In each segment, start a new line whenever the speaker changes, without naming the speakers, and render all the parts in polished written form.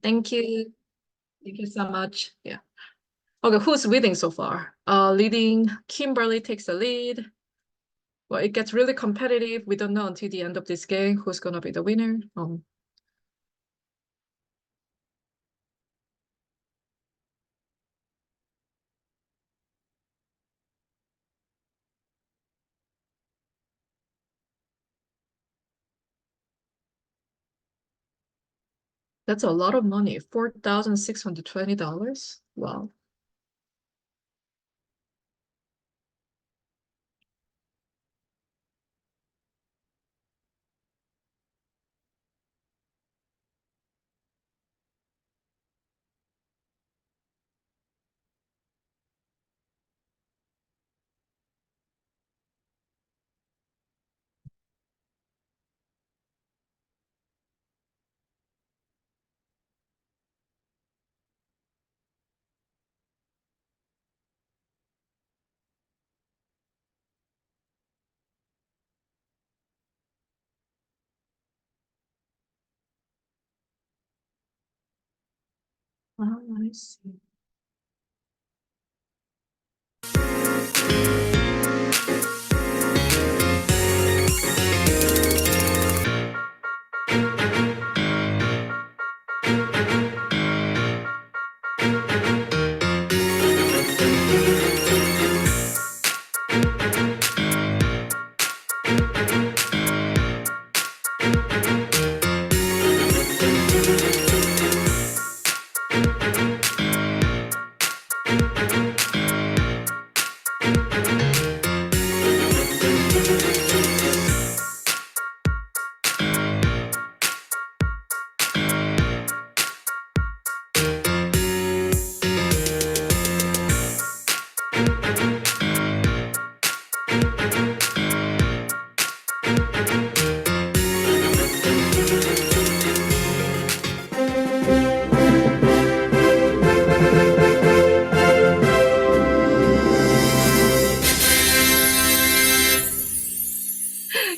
Thank you. Thank you so much. Yeah. Okay, who's winning so far? Leading Kimberly takes the lead. Well, it gets really competitive. We don't know until the end of this game who's gonna be the winner. That's a lot of money. $4,620. Wow. Oh, I see.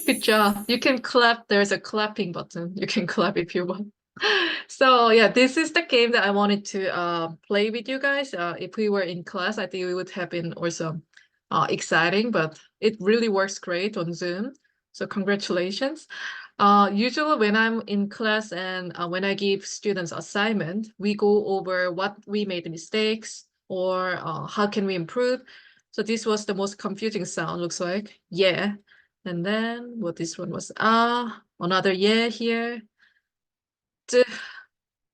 Good job. You can clap. There's a clapping button. You can clap if you want. So yeah, this is the game that I wanted to play with you guys. If we were in class, I think it would have been also exciting, but it really works great on Zoom. So congratulations. Usually when I'm in class and when I give students assignment, we go over what we made mistakes or how can we improve. So this was the most confusing sound, looks like. Yeah. And then what this one was, another yeah here. D,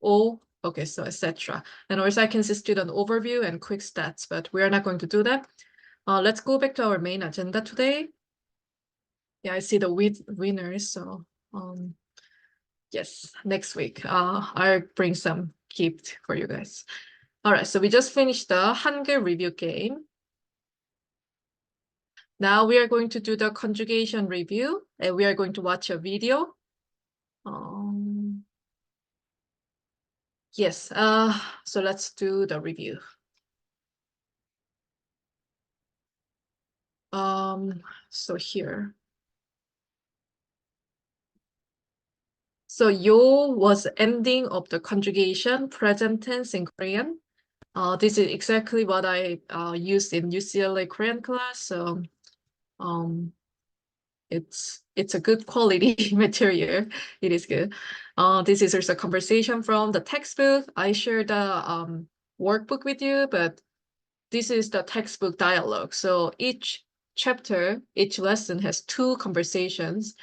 O, okay, so etc. And also I can see student overview and quick stats, but we are not going to do that. Let's go back to our main agenda today. Yeah, I see the winners, so yes, next week I'll bring some gift for you guys. All right, so we just finished the Hangul review game. Now we are going to do the conjugation review, and we are going to watch a video. Yes, so let's do the review. So here. So yo was ending of the conjugation, present tense in Korean. This is exactly what I used in UCLA Korean class. So it's a good quality material. It is good. This is also a conversation from the textbook. I shared the workbook with you, but this is the textbook dialogue. So each chapter, each lesson has two conversations.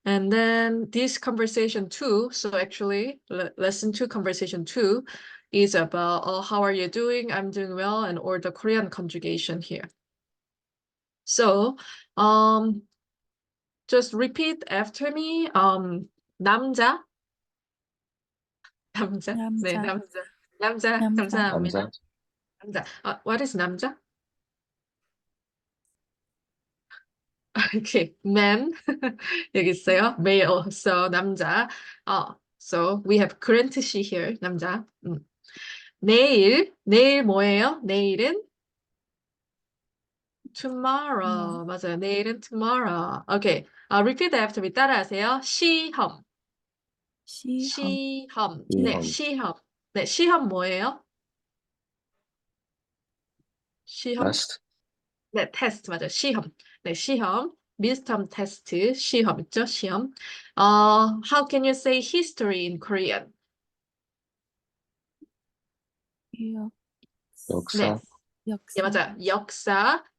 And then this conversation two, so actually lesson two, conversation two is about, oh, how are you doing? I'm doing well, and or the Korean conjugation here. So just repeat after me. 남자, 남자, 네,
남자,
남자, 남자,
남자,
감사합니다. 남자. What is 남자? Okay, man. 여기 있어요. male. So 남자. So we have Grant 씨 here. 남자. 내일 뭐예요? 내일은 tomorrow. 맞아요. 내일은 tomorrow. Okay. Repeat after me. 따라하세요. 시험.
시험,
시험. 네,
시험.
시험. 네, 시험 뭐예요? 시험?
Test.
네, 테스트 맞아요. 시험. 네, 시험. midterm 테스트. 시험 있죠? 시험. How can you say history in Korean?
역,
네,
역사.
예,
역사.
맞아요.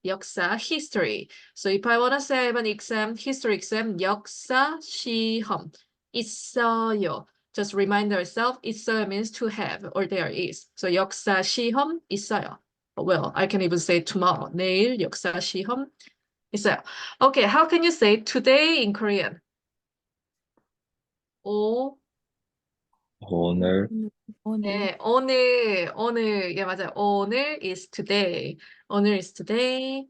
역사, history. So if I want to say I have an exam, history exam, 역사, 시험. 있어요. Just remind yourself, 있어요 means to have, or there is. So 역사, 시험, 있어요. Well, I can even say tomorrow. 내일 역사, 시험, 있어요. Okay, how can you say today in Korean? 오,
오늘.
오늘.
네, 오늘, 예, 맞아요. 오늘 is today. 오늘 is today.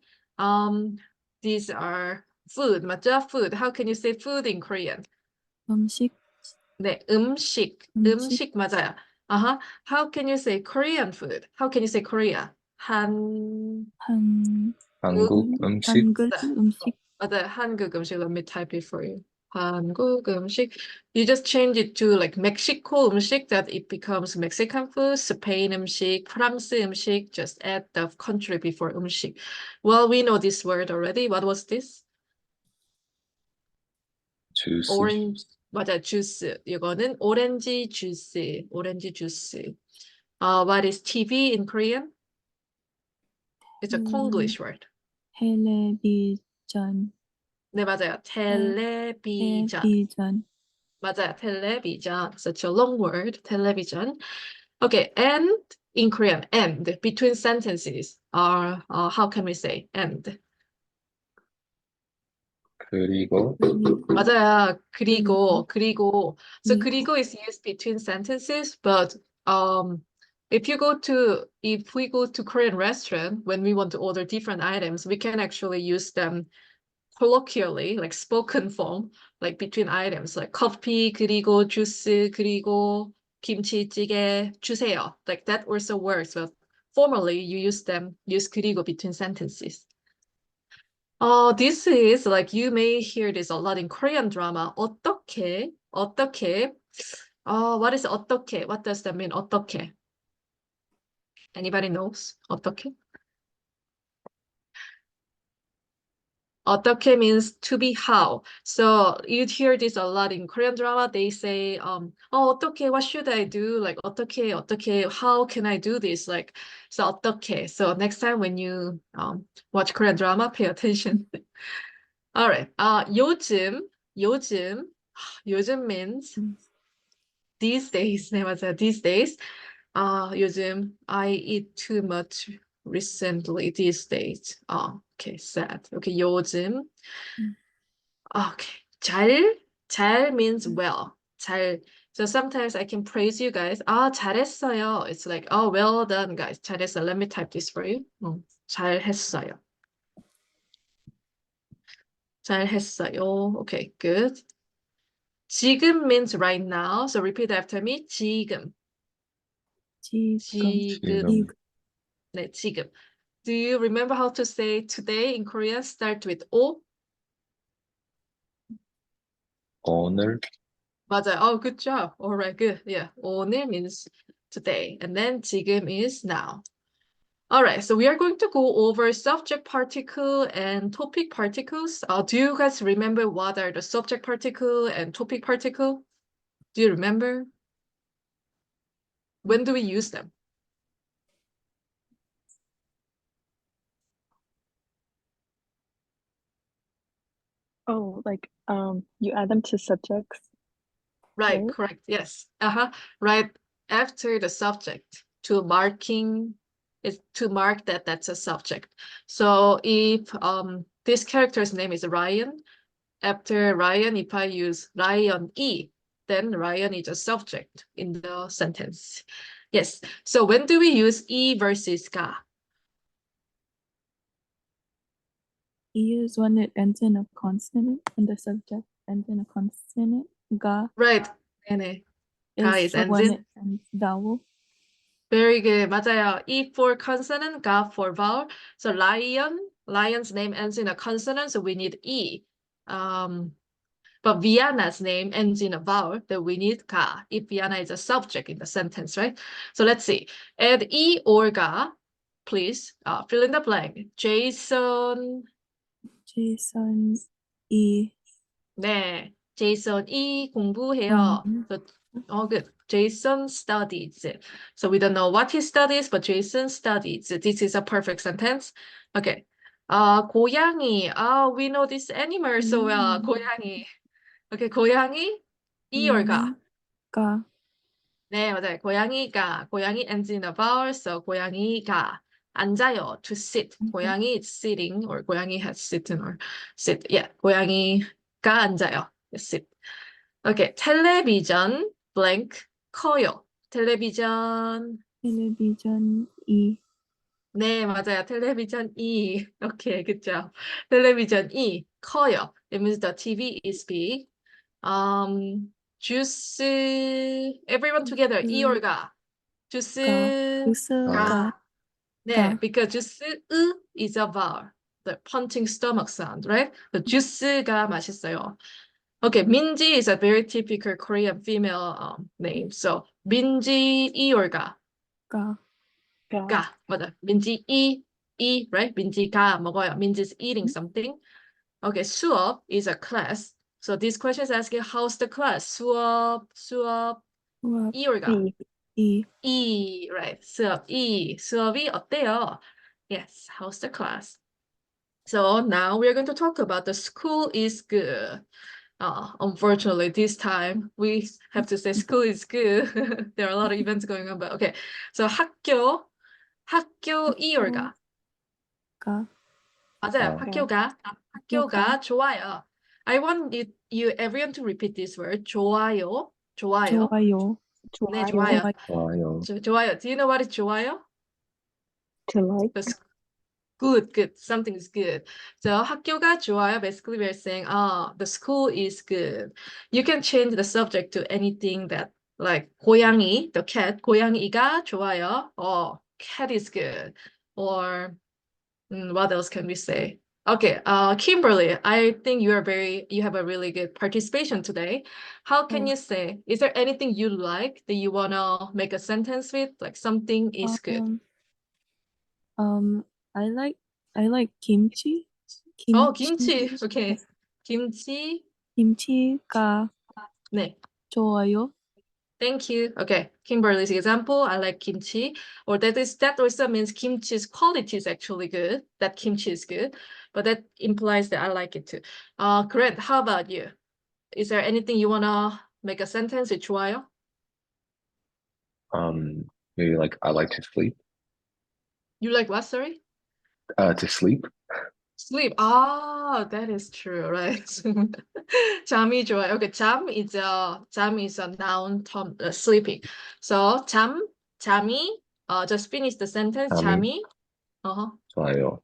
These are food, 맞죠? Food. How can you say food in Korean?
음식.
네, 음식 맞아요. Uh-huh. How can you say Korean food? How can you say Korea? 한국,
한국 음식.
한국 음식.
맞아요. 한국 음식. Let me type it for you. 한국 음식. You just change it to like Mexico 음식 that it becomes Mexican food, Spain 음식, 프랑스 음식. Just add the country before 음식. Well, we know this word already. What was this?
주스.
Orange. 맞아요. 주스. 이거는 오렌지 주스. 오렌지 주스. What is TV in Korean? It's a Konglish word.
텔레비전.
네, 맞아요. 텔레비전.
텔레비전.
맞아요. 텔레비전. Such a long word. 텔레비전. Okay, and in Korean, and between sentences are how can we say and?
그리고.
맞아요. 그리고. So
그리고.
그리고 is used between sentences, but if we go to Korean restaurant when we want to order different items, we can actually use them colloquially, like spoken form, like between items, like 커피 그리고 주스 그리고 김치찌개 주세요. Like that also works. But formally, you use 그리고 between sentences. This is like you may hear this a lot in Korean drama. 어떻게? What is 어떻게? What does that mean? 어떻게? Anybody knows? 어떻게? 어떻게 means to be how. So you'd hear this a lot in Korean drama. They say, 어떻게, what should I do? Like, 어떻게, how can I do this? Like, so 어떻게. So next time when you watch Korean drama, pay attention. All right. 요즘 means these days. 네, 맞아요. These days. 요즘 I eat too much recently these days. Okay, sad. Okay, 요즘. Okay, 잘 means well. 잘. So sometimes I can praise you guys. 잘했어요. It's like, well done, guys. 잘했어. Let me type this for you. 잘했어요. 잘했어요. Okay, good. 지금 means right now. So repeat after me. 지금.
지금.
네, 지금. Do you remember how to say today in Korean? Start with O.
오늘.
맞아요. Oh, good job. All right, good. Yeah. 오늘 means today. And then 지금 is now. All right, so we are going to go over subject particle and topic particles. Do you guys remember what are the subject particle and topic particle? Do you remember? When do we use them?
Oh, like you add them to subjects.
Right,
Right.
correct. Yes. Right after the subject to mark that that's a subject. So if this character's name is Ryan, after Ryan, if I use Ryan E, then Ryan is a subject in the sentence. Yes. So when do we use E versus 가?
E is when it ends in a consonant and the subject ends in a consonant. Ga
Right. 네네. 가 is ends
when
in.
it ends vowel.
Very good. 맞아요. E for consonant, 가 for vowel. So lion's name ends in a consonant, so we need E. But Vienna's name ends in a vowel, then we need ga if Vienna is a subject in the sentence, right? So let's see. Add e or ga, please. Fill in the blank. Jason.
Jason E.
네, 제이슨이 공부해요. Good. Jason studies. So we don't know what he studies, but Jason studies. This is a perfect sentence. Okay. 고양이. We know this animal so well. 고양이. Okay, 고양이. 이 or 가?
가.
네, 맞아요. 고양이 ends in a vowel, so 고양이가 앉아요, to sit. 고양이 is sitting, or 고양이 has sitten or sit. Yeah, 고양이가 앉아요, sit. Okay, 텔레비전 blank 커요. 텔레비전.
E.
네, 맞아요. 텔레비전이. Okay, good job. 텔레비전이 커요. It means the TV is big. 주스. Everyone together. 이 or 가. 주스가. 네, because 주스 is a vowel. The punching stomach sound, right? The 주스가 맛있어요. Okay, 민지 is a very typical Korean female name. So 민지 이 or 가.
가.
맞아. 민지 이, right? 민지가 먹어요. 민지 is eating something. Okay, 수업 is a class. So this question is asking how's the class? 수업 이 or 가.
E.
right? 수업이 어때요? Yes, how's the class? So now we're going to talk about the school is good. Unfortunately, this time we have to say school is good. There are a lot of events going on, but okay. So 학교 이 or 가. 맞아요. 학교가 좋아요. I want you everyone to repeat this word. 좋아요. 네, 좋아요. 좋아요. Do you know what is 좋아요?
To like.
Good. Something is good. So 학교가 좋아요. Basically, we're saying, the school is good. You can change the subject to anything that, like 고양이, the cat. 고양이가 좋아요. Cat is good. Or what else can we say? Okay, Kimberly, I think you have a really good participation today. How can you say, is there anything you like that you wanna make a sentence with? Like something is good.
I like kimchi.
김치. Okay.
Yes.
김치.
김치가
네.
좋아요.
Thank you. Okay. Kimberly's example, I like kimchi. Or that also means kimchi's quality is actually good. That kimchi is good. But that implies that I like it too. Grant, how about you? Is there anything you wanna make a sentence with 좋아요?
Maybe like I like to sleep.
You like what, sorry?
To sleep.
Sleep. That is true, right? 잠이 좋아요. Okay, 잠 is a noun term, sleeping. So 잠이, just finish the sentence. 잠이,
좋아요.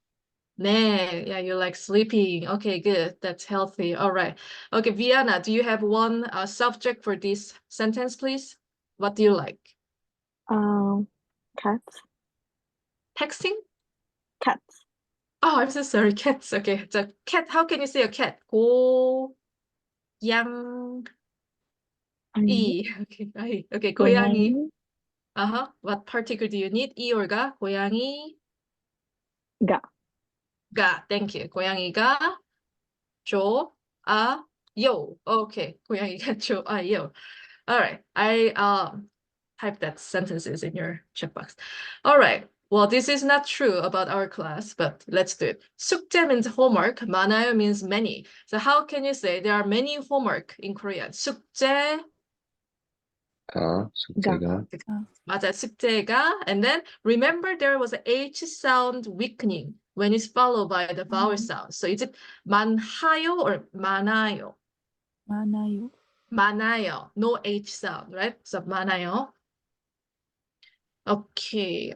네, yeah, you like sleeping. Okay, good. That's healthy. All right. Okay, Vienna, do you have one subject for this sentence, please? What do you like?
Cats.
Texting?
Cats.
Oh, I'm so sorry. Cats. Okay, so cat. How can you say a cat? 고양이. Okay, 고양이. What particle do you need? 이 or 가? 고양이.
가.
Thank you. 고양이가 좋아요. Okay, 고양이가 좋아요. All right. I type that sentences in your checkbox. All right. Well, this is not true about our class, but let's do it. 숙제 means homework. 많아요 means many. So how can you say there are many homework in Korean? 숙제.
숙제가.
맞아, 숙제가. And then remember there was a H sound weakening when it's followed by the vowel sound. So is it 많아요 or 많아요? 많아요. No H sound, right? So 많아요. Okay.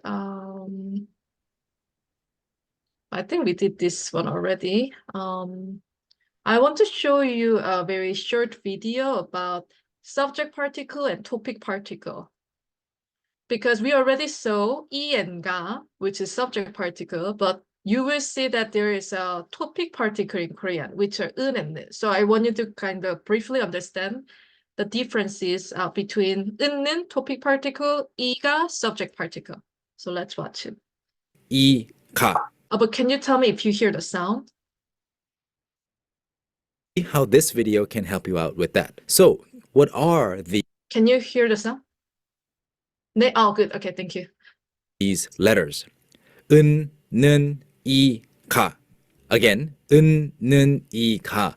I think we did this one already. I want to show you a very short video about subject particle and topic particle. Because we already saw 이 and 가, which is subject particle, but you will see that there is a topic particle in Korean, which are 은 and 는. So I want you to kind of briefly understand the differences between 은는 topic particle, 이가 subject particle. So let's watch it.
이가.
But can you tell me if you hear the sound?
How this video can help you out with that. So, what are
Can you hear the sound? 네, oh, good. Okay, thank you.
these letters? 은, 는, 이, 가. Again, 은, 는, 이, 가.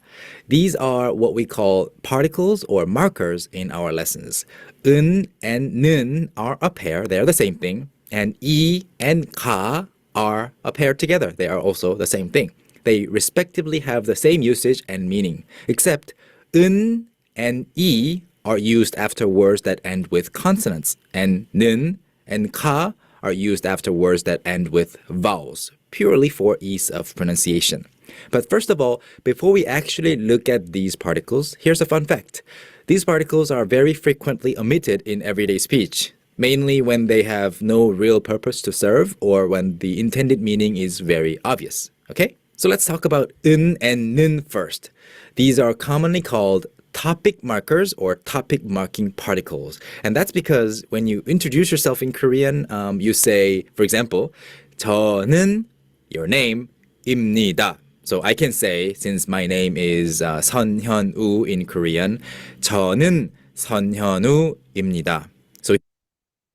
These are what we call particles or markers in our lessons. 은 and 는 are a pair. They are the same thing. And 이 and 가 are a pair together. They are also the same thing. They respectively have the same usage and meaning, except 은 and 이 are used after words that end with consonants, and 는 and 가 are used after words that end with vowels, purely for ease of pronunciation. But first of all, before we actually look at these particles, here's a fun fact. These particles are very frequently omitted in everyday speech, mainly when they have no real purpose to serve or when the intended meaning is very obvious. Okay? So let's talk about 은 and 는 first. These are commonly called topic markers or topic marking particles. And that's because when you introduce yourself in Korean, you say, for example, 저는, your name, 입니다. So I can say, since my name is 선현우 in Korean, 저는 선현우입니다. So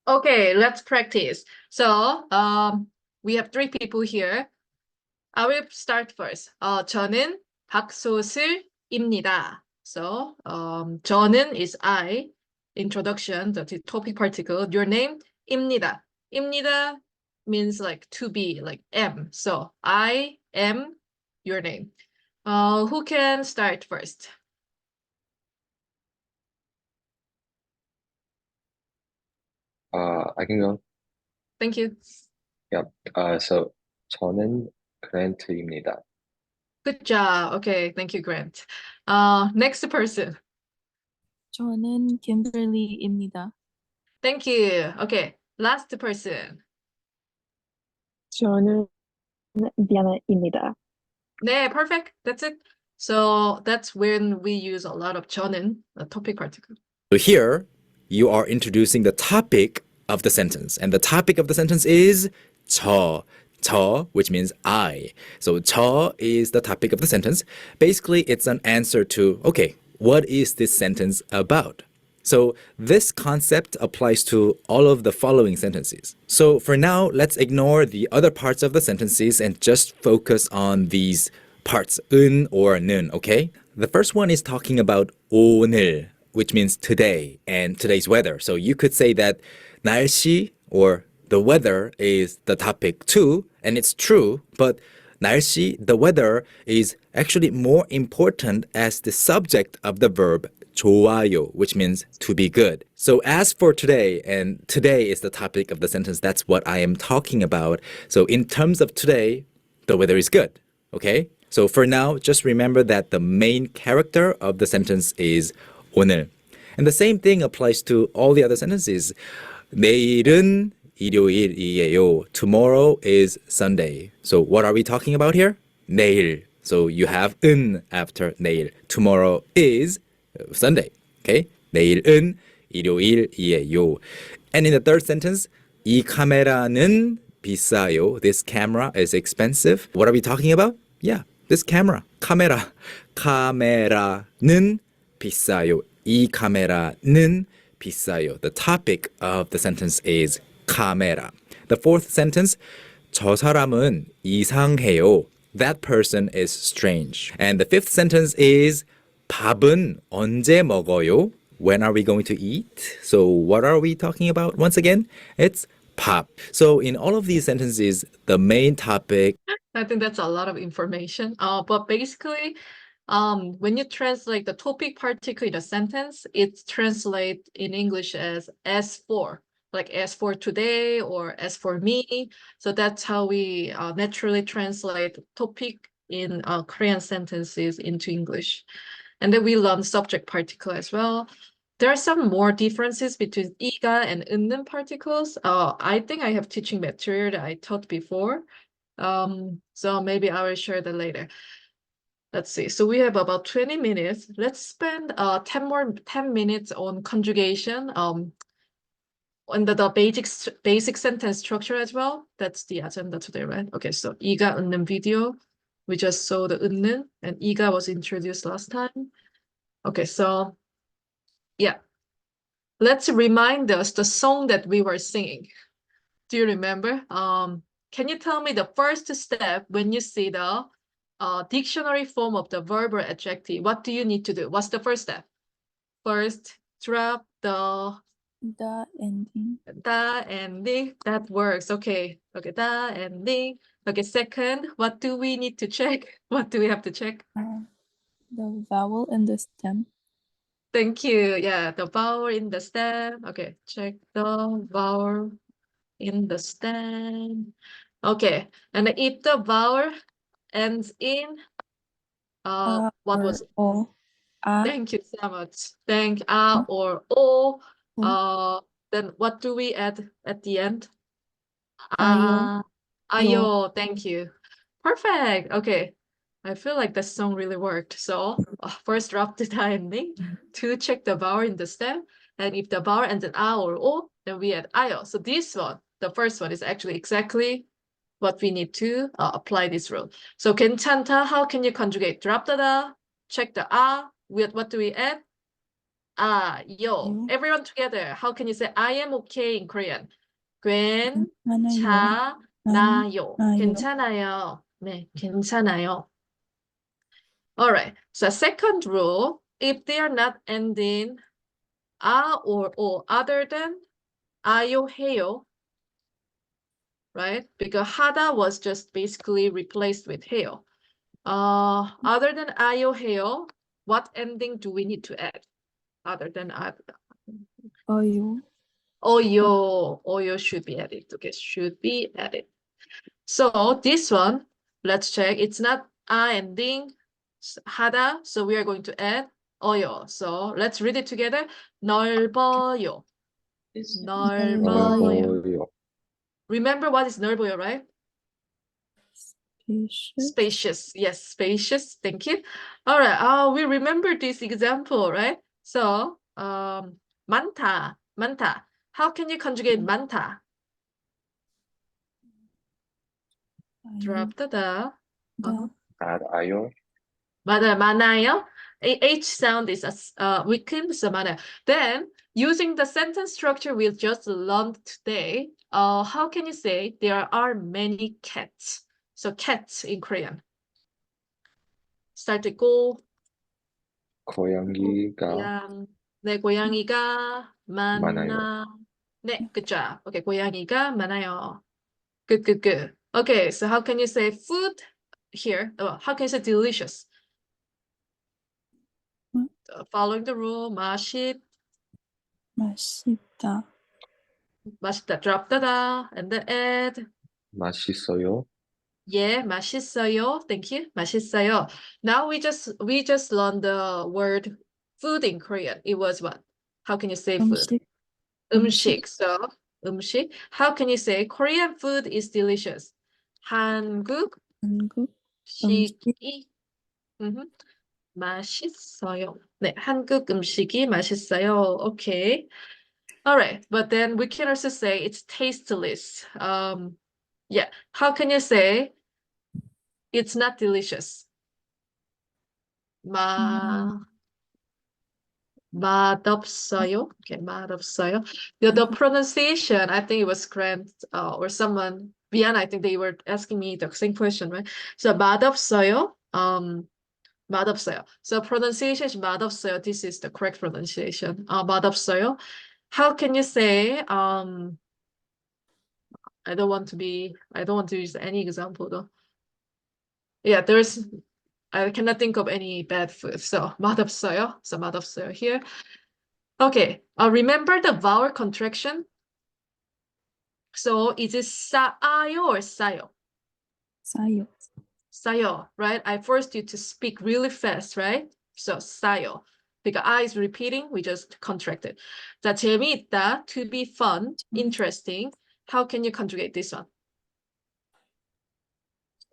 Okay, let's practice. So, we have three people here. I will start first. 저는 박소슬입니다. So, 저는 is I. Introduction, the topic particle. Your name, 입니다. 입니다 means like to be, like am. So, I am your name. Who can start first?
I can go.
Thank you.
So 저는 그랜트입니다.
Good job. Okay, thank you, Grant. Next person.
저는 김블리입니다.
Thank you. Okay, last person.
저는 디아나입니다.
네, perfect. That's it. So that's when we use a lot of 저는, a topic particle.
So here, you are introducing the topic of the sentence. And the topic of the sentence is 저. 저, which means I. So 저 is the topic of the sentence. Basically, it's an answer to, okay, what is this sentence about? So this concept applies to all of the following sentences. So for now, let's ignore the other parts of the sentences and just focus on these parts, 은 or 는, okay? The first one is talking about 오늘, which means today and today's weather. So you could say that 날씨 or the weather is the topic too, and it's true, but 날씨, the weather, is actually more important as the subject of the verb 좋아요, which means to be good. So as for today, and today is the topic of the sentence, that's what I am talking about. So in terms of today, the weather is good, okay? So for now, just remember that the main character of the sentence is 오늘. And the same thing applies to all the other sentences. 내일은 일요일이에요. Tomorrow is Sunday. So what are we talking about here? 내일. So you have 은 after 내일. Tomorrow is Sunday. Okay? 내일은 일요일이에요. And in the third sentence, 이 카메라는 비싸요. This camera is expensive. What are we talking about? Yeah, this camera. 카메라. 카메라는 비싸요. 이 카메라는 비싸요. The topic of the sentence is 카메라. The fourth sentence, 저 사람은 이상해요. That person is strange. And the fifth sentence is 밥은 언제 먹어요? When are we going to eat? So what are we talking about once again? It's 밥. So in all of these sentences, the main topic.
I think that's a lot of information. But basically, when you translate the topic particle in a sentence, it translates in English as for, like as for today or as for me. So that's how we naturally translate topic in Korean sentences into English. And then we learn subject particle as well. There are some more differences between 이가 and 은는 particles. I think I have teaching material that I taught before. So maybe I will share that later. Let's see. So we have about 20 minutes. Let's spend 10 minutes on conjugation. Under the basic sentence structure as well. That's the agenda today, right? Okay, so 이가 웃는 video. We just saw the 웃는, and 이가 was introduced last time. Okay, so yeah. Let's remind us the song that we were singing. Do you remember? Can you tell me the first step when you see the dictionary form of the verb or adjective? What do you need to do? What's the first step? First, drop the
ending.
ending. That works. Okay. Okay, the ending. Okay, second, what do we need to check? What do we have to check?
The vowel and the stem.
Thank you. Yeah, the vowel in the stem. Okay, check the vowel in the stem. Okay, and if the vowel ends in what was it?
O.
Thank you so much. Thank or o. Then what do we add at the end?
Ayo.
Ayo. Thank you. Perfect. Okay. I feel like the song really worked. So first drop the ending, two check the vowel in the stem, and if the vowel ends in a or o, then we add ayo. So this one, the first one, is actually exactly what we need to apply this rule. So 괜찮다, how can you conjugate? Drop the da, check the a. What do we add? Yo. Everyone together. How can you say I am okay in Korean? 괜찮아요. 괜찮아요. 네, 괜찮아요. All right. So second rule, if they are not ending a or o other than 아요, 해요, right? Because 하다 was just basically replaced with 해요. Other than 아요, 해요, what ending do we need to add? Other than
Oyo.
Oyo should be added. Okay, should be added. So this one, let's check. It's not a ending, 하다. So we are going to add oyo. So let's read it together. 넓어요. 넓어요.
넓어요.
Remember what is 넓어요, right?
Spacious.
Spacious. Yes, spacious. Thank you. All right. We remember this example, right? So, 많다. 많다. How can you conjugate 많다? Drop the da.
알아요.
맞아요. 많아요. H sound is weakened, so 많아요. Then, using the sentence structure we just learned today, how can you say there are many cats? So cats in Korean. Start to go.
고양이가
네, 고양이가
많아요.
네, good job. Okay, 고양이가 많아요. Good, good, good. Okay, so how can you say food here? How can you say delicious? Following the rule, 맛있다. Drop the da and then add.
맛있어요.
Yeah, 맛있어요. Thank you. 맛있어요. Now we just learned the word food in Korean. It was what? How can you say food? 음식. So 음식. How can you say Korean food is delicious? 한국 음식이 맛있어요. 네, 한국 음식이 맛있어요. Okay. All right, but then we can also say it's tasteless. Yeah. How can you say it's not delicious? 맛없어요. Okay, 맛없어요. The pronunciation, I think it was Grant or someone, Vian, I think they were asking me the same question, right? So 맛없어요. 맛없어요. So pronunciation is 맛없어요. This is the correct pronunciation. 맛없어요. How can you say I don't want to use any example though. Yeah, I cannot think of any bad food. So 맛없어요. So 맛없어요 here. Okay. Remember the vowel contraction? So is it 싸요 or 싸요?
싸요.
싸요, right? I forced you to speak really fast, right? So 싸요. Because I is repeating, we just contracted. 자, 재미있다, to be fun, interesting. How can you conjugate this one?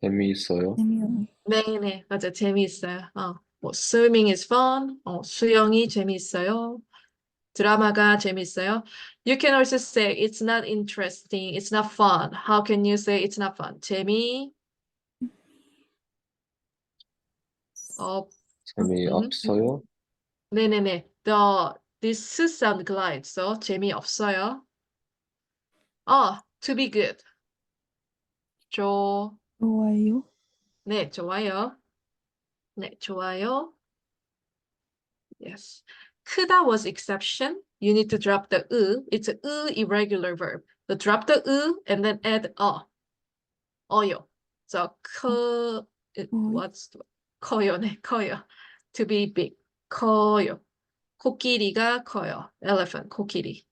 재미있어요?
재미없.
네네, 맞아. 재미있어요. 뭐, swimming is fun. 수영이 재미있어요. 드라마가 재미있어요. You can also say it's not interesting, it's not fun. How can you say it's not fun?
재미없어요?
네네네. This sound glides. So, 재미없어요. To be good.
좋아요.
네, 좋아요. 네, 좋아요. Yes. 크다 was exception. You need to drop the It's a irregular verb. So drop the and then add 어요. So what's 커요네, 커요. To be big. 커요. 코끼리가 커요. Elephant, 코끼리.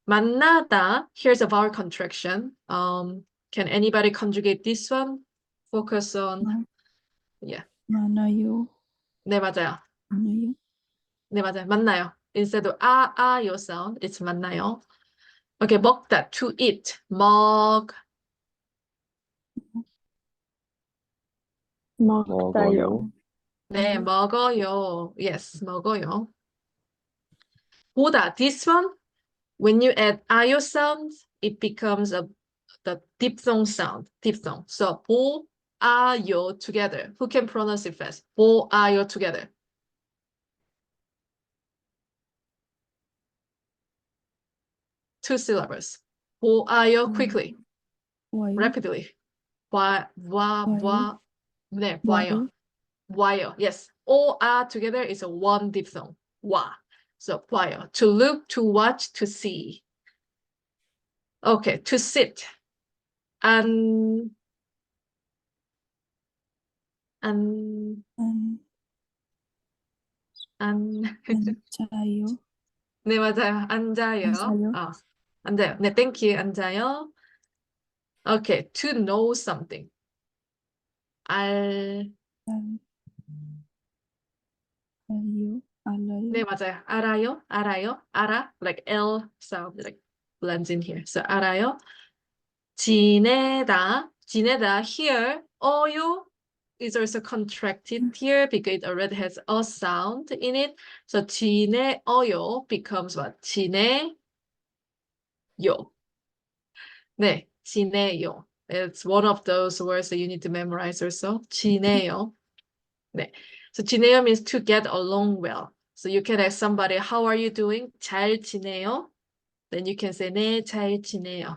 만나다. Here's a vowel contraction. Can anybody conjugate this one? Focus on. Yeah.
많아요.
네, 맞아요.
많아요.
네, 맞아요. 만나요. Instead of 요 sound, it's 만나요. Okay, 먹다, to eat.
먹다요.
네, 먹어요. Yes, 먹어요. 보다, this one, when you add 요 sound, it becomes the diphthong sound, diphthong. So, 요 together. Who can pronounce it fast? 요 together. Two syllables. 요 quickly,
와요.
rapidly.
와요.
네,
와요.
와요. Yes. together is a one diphthong. 와. So 와요. To look, to watch, to see. Okay, to sit. 안, 안,
안,
안.
앉아요.
네, 맞아요. 앉아요.
앉아요.
앉아요. 네, thank you. 앉아요. Okay, to know something.
알아요. 알아요.
네, 맞아요. 알아요. 알아. Like L sound, like blends in here. So 알아요. 지내다 here. 어요 is also contracted here because it already has a sound in it. So 지내어요 becomes what? 지내요. 네, 지내요. It's one of those words that you need to memorize also. 지내요. 네. So 지내요 means to get along well. So you can ask somebody, how are you doing? 잘 지내요? Then you can say, 네, 잘 지내요.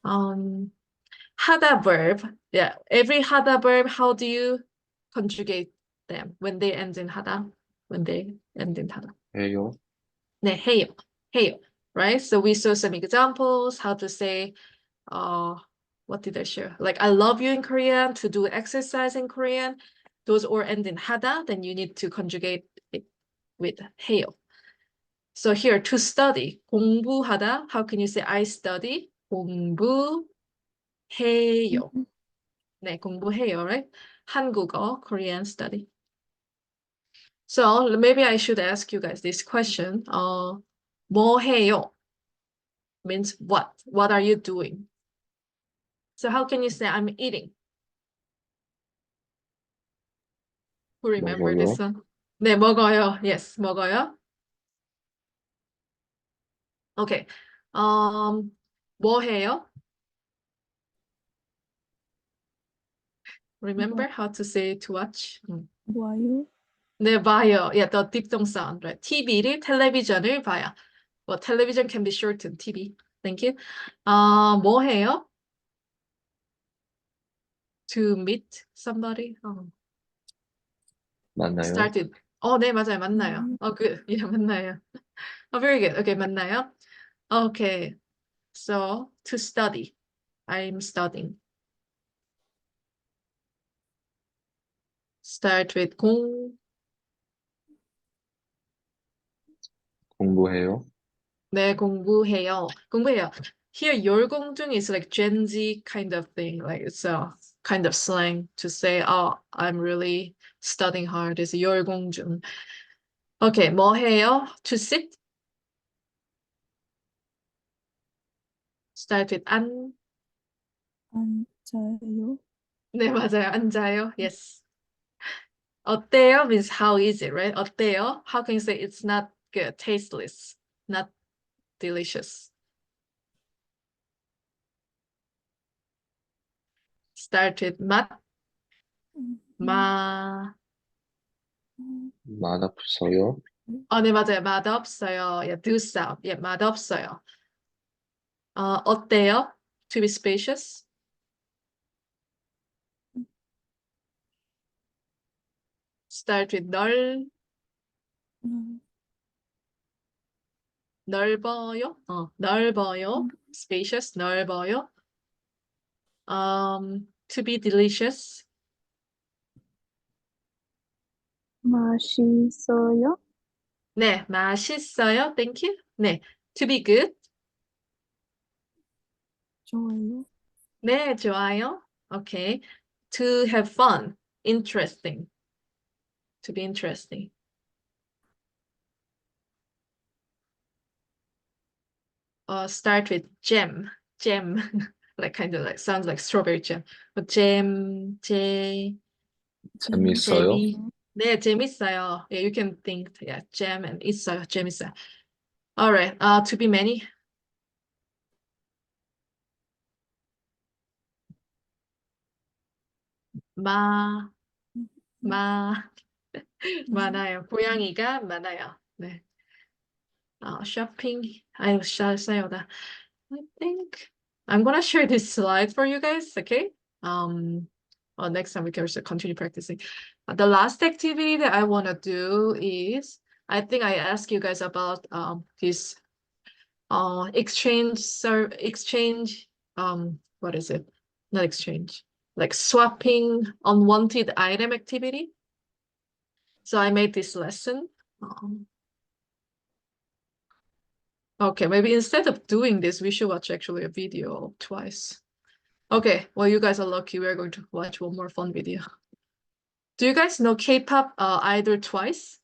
하다 verb. Yeah, every 하다 verb, how do you conjugate them when they end in 하다? When they end in 하다.
해요?
네, 해요. 해요. Right? So we saw some examples, how to say, what did I share? Like, I love you in Korean, to do exercise in Korean. Those all end in 하다, then you need to conjugate it with 해요. So here, to study, 공부하다, how can you say I study? 공부해요. 네, 공부해요, right? 한국어, Korean study. So maybe I should ask you guys this question. 뭐 해요? Means what? What are you doing? So how can you say I'm eating? Who remember this one? 네, 먹어요. Yes, 먹어요. Okay. 뭐 해요? Remember how to say to watch?
봐요.
네, 봐요. Yeah, the diphthong sound, right? TV를, 텔레비전을 봐요. Well, television can be shortened, TV. Thank you. 뭐 해요? To meet somebody.
만나요?
Started. 네, 맞아요. 만나요. good. Yeah, 만나요. Very good. Okay, 만나요. Okay. So, to study. I'm studying. Start with
공부해요?
네, 공부해요. 공부해요. Here, 열공중 is like Gen Z kind of thing. Like it's a kind of slang to say, I'm really studying hard. It's 열공중. Okay, 뭐 해요? To sit. Start with
앉아요.
네, 맞아요. 앉아요. Yes. 어때요 means how is it, right? 어때요? How can you say it's not good, tasteless, not delicious? Start with 맛, 마.
맛없어요.
네, 맞아요. 맛없어요. Yeah, do sound. Yeah, 맛없어요. 어때요? To be spacious. Start with 넓어요. 넓어요. Spacious, 넓어요. To be delicious.
맛있어요?
네, 맛있어요. Thank you. 네, to be good.
좋아요.
네, 좋아요. Okay. To have fun. Interesting. To be interesting. Start with jam. Jam. Like kind of like sounds like strawberry jam. But jam,
재밌어요.
네, 재밌어요. Yeah, you can think. Yeah, jam and 있어요. 재밌어요. All right. To be many. 마, 많아요. 고양이가 많아요. 네. Shopping. 아유, 싸요다. I think I'm gonna share this slide for you guys, okay? Next time we can also continue practicing. The last activity that I wanna do is, I think I asked you guys about this exchange, what is it? Not exchange, like swapping unwanted item activity. So I made this lesson. Okay, maybe instead of doing this, we should watch actually a video twice. Okay, well, you guys are lucky. We're going to watch one more fun video. Do you guys know K-pop Idol Twice?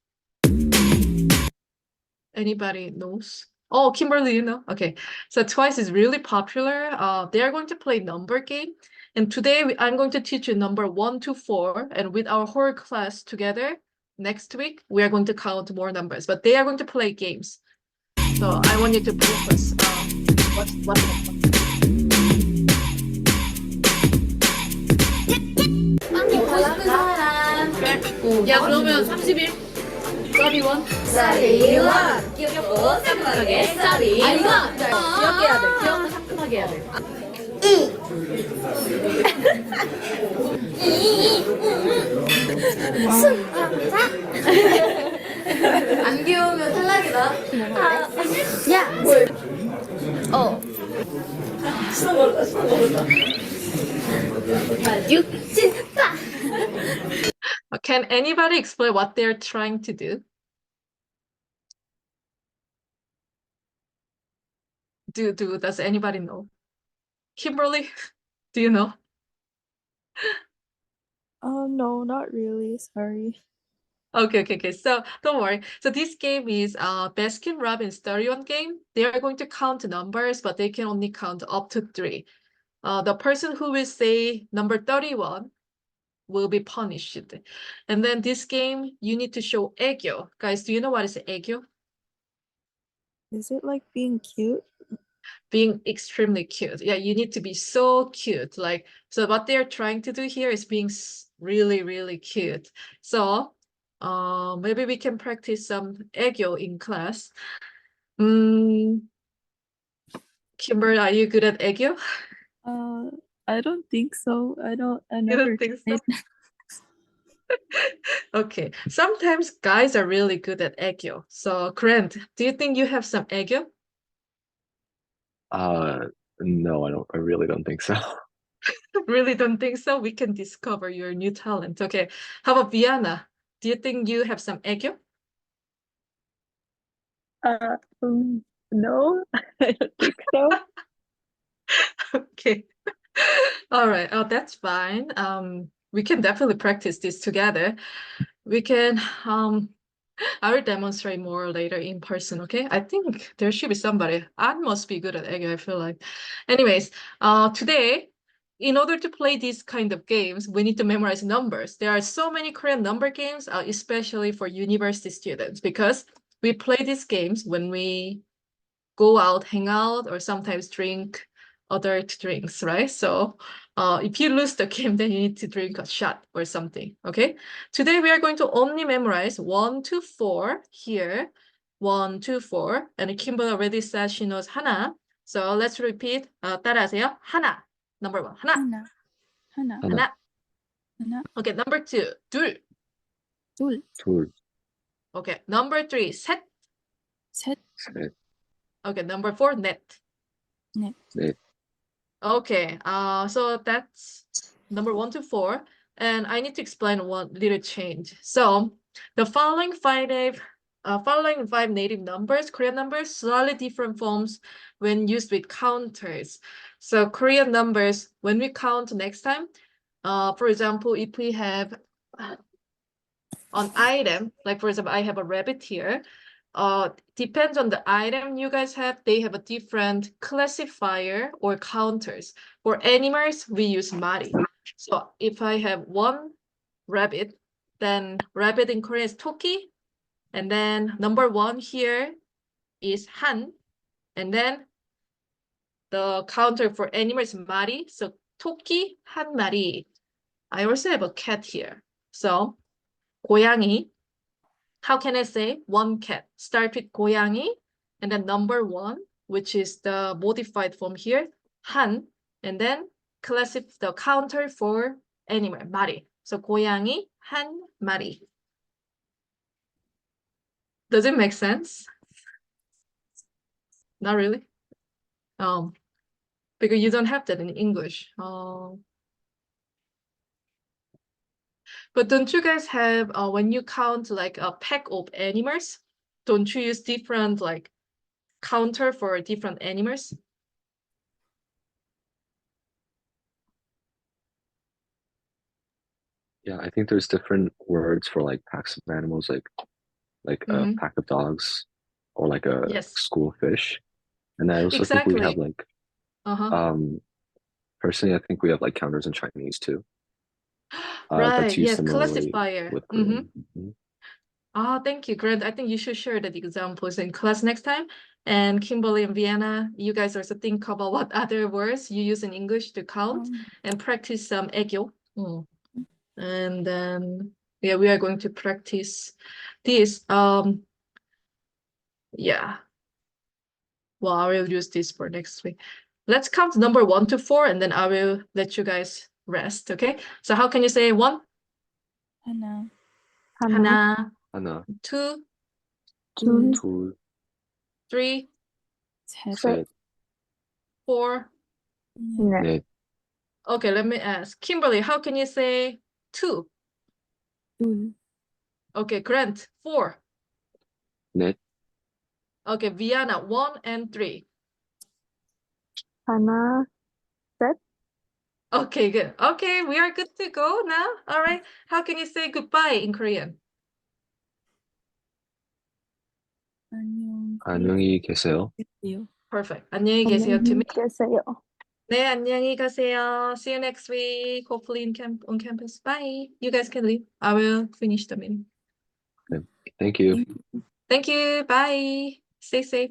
Anybody knows? Oh, Kimberly, you know? Okay, so Twice is really popular. They are going to play number game. And today I'm going to teach you number 1 to 4. And with our whole class together, next week, we are going to count more numbers. But they are going to play games. So I want you to focus. What's
야 그러면 31 썰이원 썰이원 귀엽고 상큼하게 썰이 아 이거 귀엽게 해야 돼 귀엽고 상큼하게 해야 돼 안 귀여우면 탈락이다 야 육진파
Can anybody explain what they're trying to do? Does anybody know? Kimberly, do you know?
No, not really. Sorry.
Okay. So don't worry. So this game is Baskin-Robbins 31 game. They are going to count numbers, but they can only count up to 3. The person who will say number 31 will be punished. And then this game, you need to show 애교. Guys, do you know what is 애교?
Is it like being cute?
Being extremely cute. Yeah, you need to be so cute. Like, so what they're trying to do here is being really, really cute. So, maybe we can practice some 애교 in class. Kimber, are you good at 애교?
I don't think so. I
You
never
don't think so?
tried.
Okay. Sometimes guys are really good at 애교. So, Grant, do you think you have some 애교?
No, I really don't think so.
Really don't think so. We can discover your new talent. Okay. How about Vienna? Do you think you have some 애교?
No, I don't think so.
Okay. All right. Oh, that's fine. We can definitely practice this together. We can I will demonstrate more later in person, okay? I think there should be somebody. I must be good at 애교, I feel like. Anyways, today in order to play these kind of games, we need to memorize numbers. There are so many Korean number games, especially for university students, because we play these games when we go out, hang out, or sometimes drink adult drinks, right? So if you lose the game, then you need to drink a shot or something, okay? Today we are going to only memorize 1 to 4 here. 1, 2, 4. And Kimber already said she knows 하나. So let's repeat. 따라하세요. 하나. Number 1. 하나.
하나, 하나,
하나.
하나.
하나,
Okay, number 2. 둘.
둘,
둘,
Okay, number 3. 셋.
셋,
셋,
Okay, number 4. 넷.
넷.
넷.
Okay, so that's number 1 to 4. And I need to explain one little change. So the following five native numbers, Korean numbers, slightly different forms when used with counters. So Korean numbers, when we count next time, for example, if we have an item, like for example, I have a rabbit here, depends on the item you guys have, they have a different classifier or counters. For animals, we use mari. So if I have one rabbit, then rabbit in Korean is toki. And then number 1 here is han. And then the counter for animals is mari. So toki, 한 마리. I also have a cat here. So 고양이. How can I say one cat? Start with 고양이. And then number 1, which is the modified form here, 한. And then the counter for animal, 마리. So 고양이, 한 마리. Does it make sense? Not really. Because you don't have that in English. But don't you guys have, when you count like a pack of animals, don't you use different like counter for different animals?
Yeah, I think there's different words for like packs of animals, like
Mhm.
a pack of dogs or like a
Yes.
school of fish. And I also think we have
Exactly.
like
Uh-huh.
personally, I think we have like counters in Chinese too.
Right,
That's used
yes,
similarly
classifier.
with Korean. Mhm.
Thank you, Grant. I think you should share the examples in class next time. And Kimberly and Vienna, you guys also think about what other words you use in English to count and practice some 애교. And then, yeah, we are going to practice this. Yeah. Well, I will use this for next week. Let's count number 1 to 4, and then I will let you guys rest, okay? So how can you say 1?
하나,
하나,
하나,
2,
둘,
둘,
3,
셋,
셋,
4.
넷,
넷,
Okay, let me ask. Kimberly, how can you say 2?
둘,
Okay, Grant, 4.
넷,
Okay, Vienna, 1 and 3.
하나,
Okay, good. Okay, we are good to go now. All right. How can you say goodbye in Korean?
안녕,
안녕히 계세요.
계세요.
Perfect. 안녕히 계세요 to me.
계세요.
네, 안녕히 가세요. See you next week. Hopefully on campus. Bye. You guys can leave. I will finish the meeting.
Thank you.
Thank you. Bye. Stay safe.